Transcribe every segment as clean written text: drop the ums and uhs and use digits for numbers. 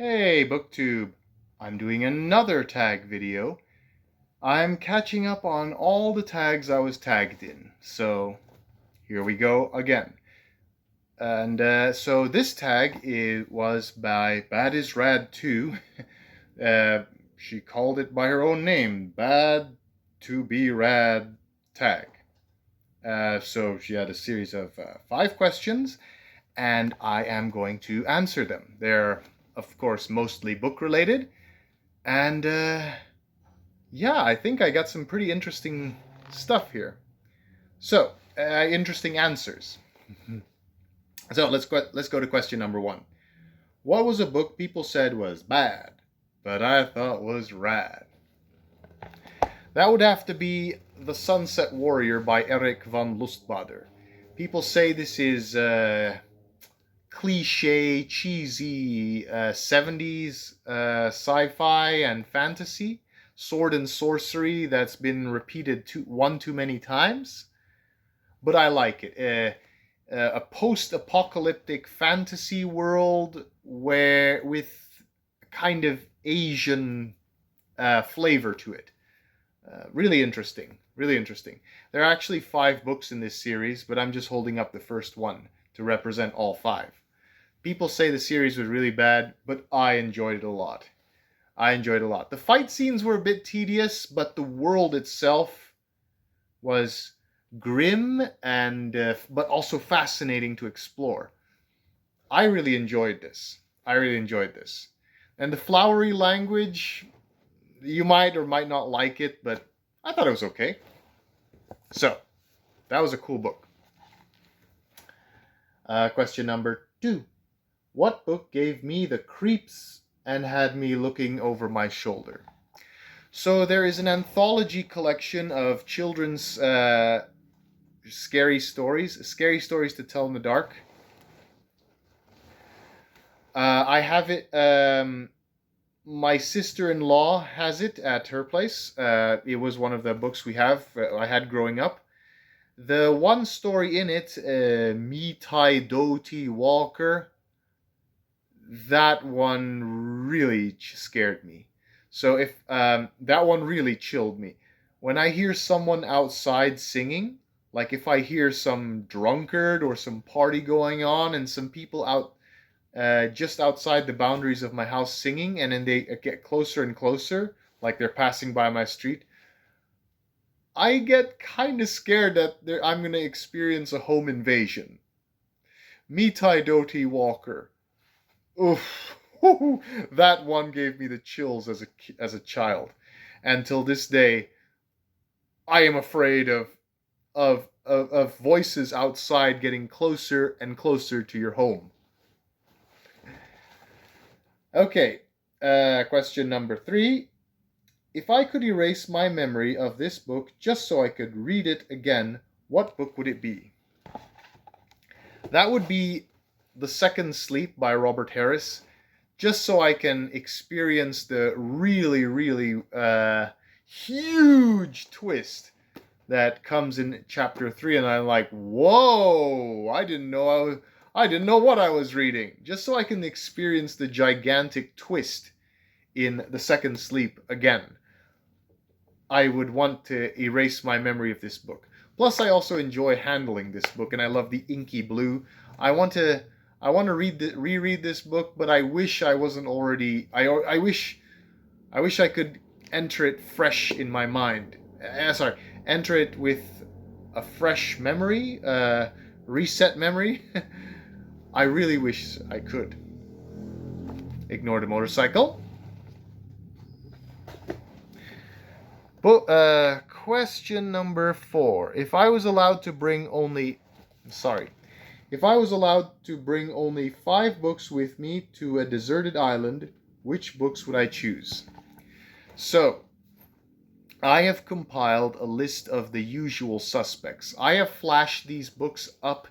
Hey BookTube, I'm doing another tag video. I'm catching up on all the tags I was tagged in, so here we go again. And so this tag was by Bad is Rad 2. She called it by her own name, Bad to be Rad tag. So she had a series of 5 questions, and I am going to answer them. They're, of course, mostly book related, and yeah, I think I got some pretty interesting stuff here. So, interesting answers. So let's go to question number 1. What was a book people said was bad, but I thought was rad? That would have to be The Sunset Warrior by Eric von Lustbader. People say this is cliche, cheesy 70s sci-fi and fantasy, sword and sorcery that's been repeated one too many times. But I like it. A post-apocalyptic fantasy world where with kind of Asian flavor to it. Really interesting. Really interesting. There are actually 5 books in this series, but I'm just holding up the first one to represent all 5. People say the series was really bad, but I enjoyed it a lot. The fight scenes were a bit tedious, but the world itself was grim and but also fascinating to explore. I really enjoyed this. And the flowery language, you might or might not like it, but I thought it was okay. So, that was a cool book. Question number 2. What book gave me the creeps and had me looking over my shoulder? So there is an anthology collection of children's scary stories to tell in the dark. I have it. My sister-in-law has it at her place. It was one of the books I had growing up. The one story in it, Me Tai Doti Walker, that one really scared me. So if that one really chilled me. When I hear someone outside singing, like if I hear some drunkard or some party going on and some people out just outside the boundaries of my house singing, and then they get closer and closer, like they're passing by my street, I get kind of scared that I'm going to experience a home invasion. Me Tai Doti Walker. Oof. That one gave me the chills as a child. And till this day, I am afraid of voices outside getting closer and closer to your home. Okay, question number 3. If I could erase my memory of this book just so I could read it again, what book would it be? That would be The Second Sleep by Robert Harris, just so I can experience the really, really huge twist that comes in chapter 3, and I'm like, whoa, I didn't know what I was reading. Just so I can experience the gigantic twist in The Second Sleep again, I would want to erase my memory of this book. Plus, I also enjoy handling this book, and I love the inky blue. I want to reread this book, but I wish I wasn't already. I wish I could enter it fresh in my mind. Enter it with a fresh memory, reset memory. I really wish I could. Ignore the motorcycle. Question number 4. If I was allowed to bring only 5 books with me to a deserted island, which books would I choose? So, I have compiled a list of the usual suspects. I have flashed these books up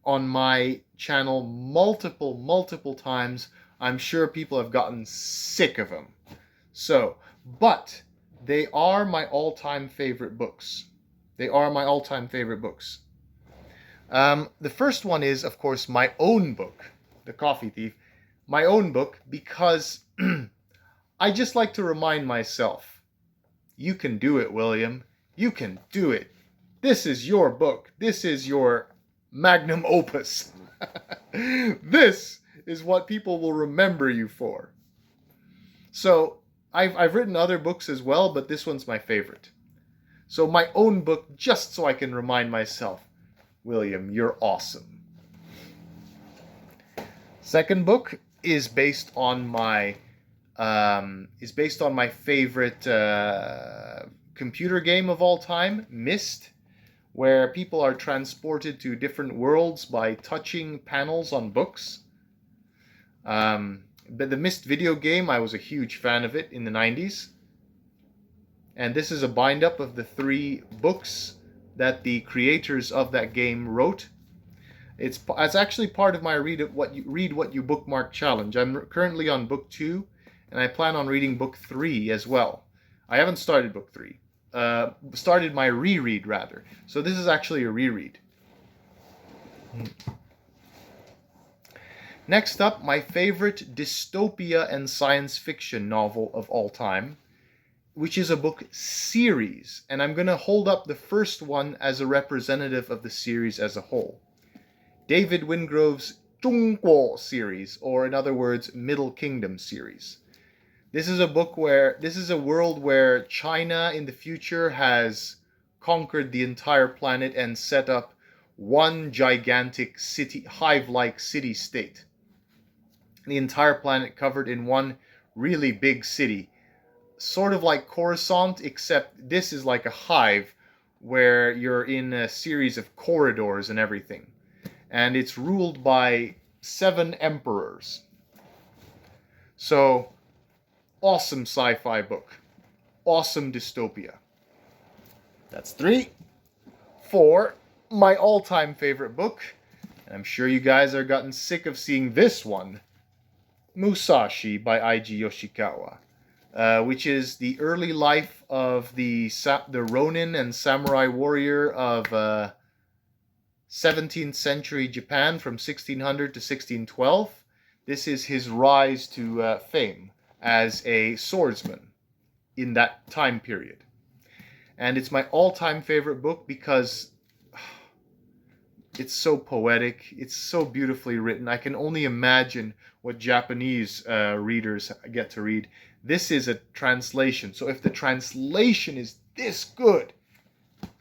on my channel multiple times. I'm sure people have gotten sick of them. But they are my all-time favorite books. The first one is, of course, my own book, The Coffee Thief. my own book because I just like to remind myself, you can do it, William. You can do it. This is your book. This is your magnum opus. This is what people will remember you for. So I've written other books as well, but this one's my favorite. So my own book, just so I can remind myself, William, you're awesome. Second book is based on my favorite computer game of all time, Myst, where people are transported to different worlds by touching panels on books. But the Myst video game, I was a huge fan of it in the 90s. And this is a bind-up of the 3 books that the creators of that game wrote. It's actually part of my read what you bookmark challenge. I'm currently on book 2, and I plan on reading book 3 as well. I haven't started book 3. Started my reread rather. So this is actually a reread. Next up, my favorite dystopia and science fiction novel of all time, which is a book series, and I'm going to hold up the first one as a representative of the series as a whole. David Wingrove's Zhongguo series, or in other words, Middle Kingdom series. This is a world where China in the future has conquered the entire planet and set up one gigantic city, hive-like city-state. The entire planet covered in one really big city. Sort of like Coruscant, except this is like a hive where you're in a series of corridors and everything. And it's ruled by 7 emperors. So, awesome sci-fi book. Awesome dystopia. That's 3. 4, my all-time favorite book. And I'm sure you guys are gotten sick of seeing this one. Musashi by Eiji Yoshikawa. Which is the early life of the Ronin and samurai warrior of 17th century Japan from 1600 to 1612. This is his rise to fame as a swordsman in that time period. And it's my all-time favorite book because it's so poetic, it's so beautifully written. I can only imagine what Japanese readers get to read. This is a translation. So if the translation is this good,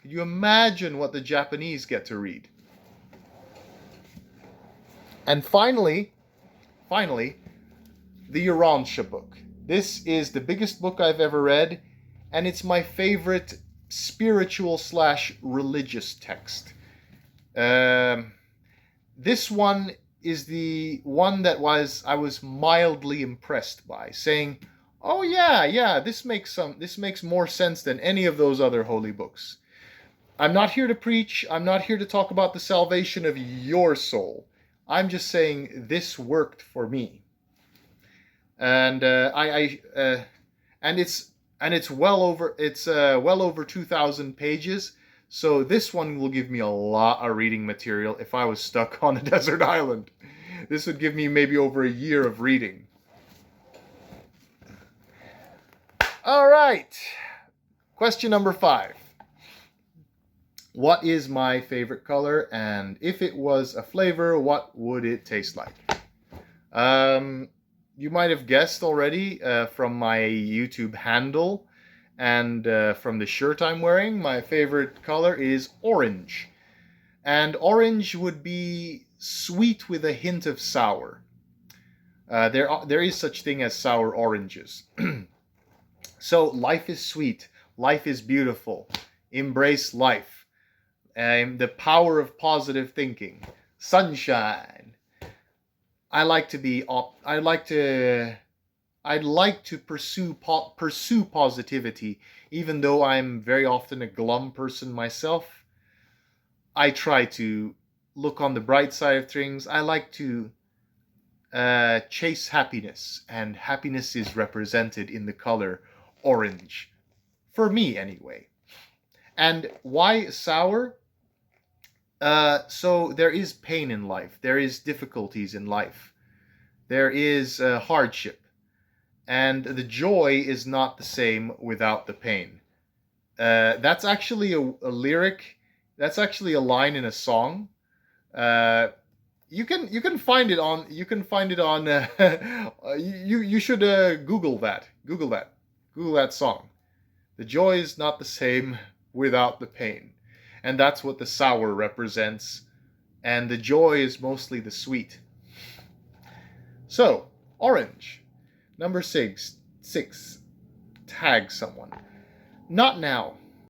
could you imagine what the Japanese get to read? And finally, the Urantia book. This is the biggest book I've ever read, and it's my favorite spiritual / religious text. This one is the one that I was mildly impressed by, saying, "Oh yeah, this makes more sense than any of those other holy books." I'm not here to preach. I'm not here to talk about the salvation of your soul. I'm just saying this worked for me, and it's well over 2,000 pages. So this one will give me a lot of reading material if I was stuck on a desert island. This would give me maybe over a year of reading. All right. Question number 5. What is my favorite color? And if it was a flavor, what would it taste like? You might have guessed already from my YouTube handle and from the shirt I'm wearing. My favorite color is orange. And orange would be sweet with a hint of sour. There is such thing as sour oranges. So life is sweet. Life is beautiful. Embrace life. The power of positive thinking. Sunshine. I'd like to pursue positivity, even though I'm very often a glum person myself. I try to look on the bright side of things. I like to chase happiness, and happiness is represented in the color orange. For me, anyway. And why sour? So there is pain in life. There is difficulties in life. There is hardship, and the joy is not the same without the pain. That's actually a lyric. That's actually a line in a song. Uh, you can find it on you should Google that. Google that song. The joy is not the same without the pain, and that's what the sour represents. And the joy is mostly the sweet. So, orange. Number six. Tag someone. Not now.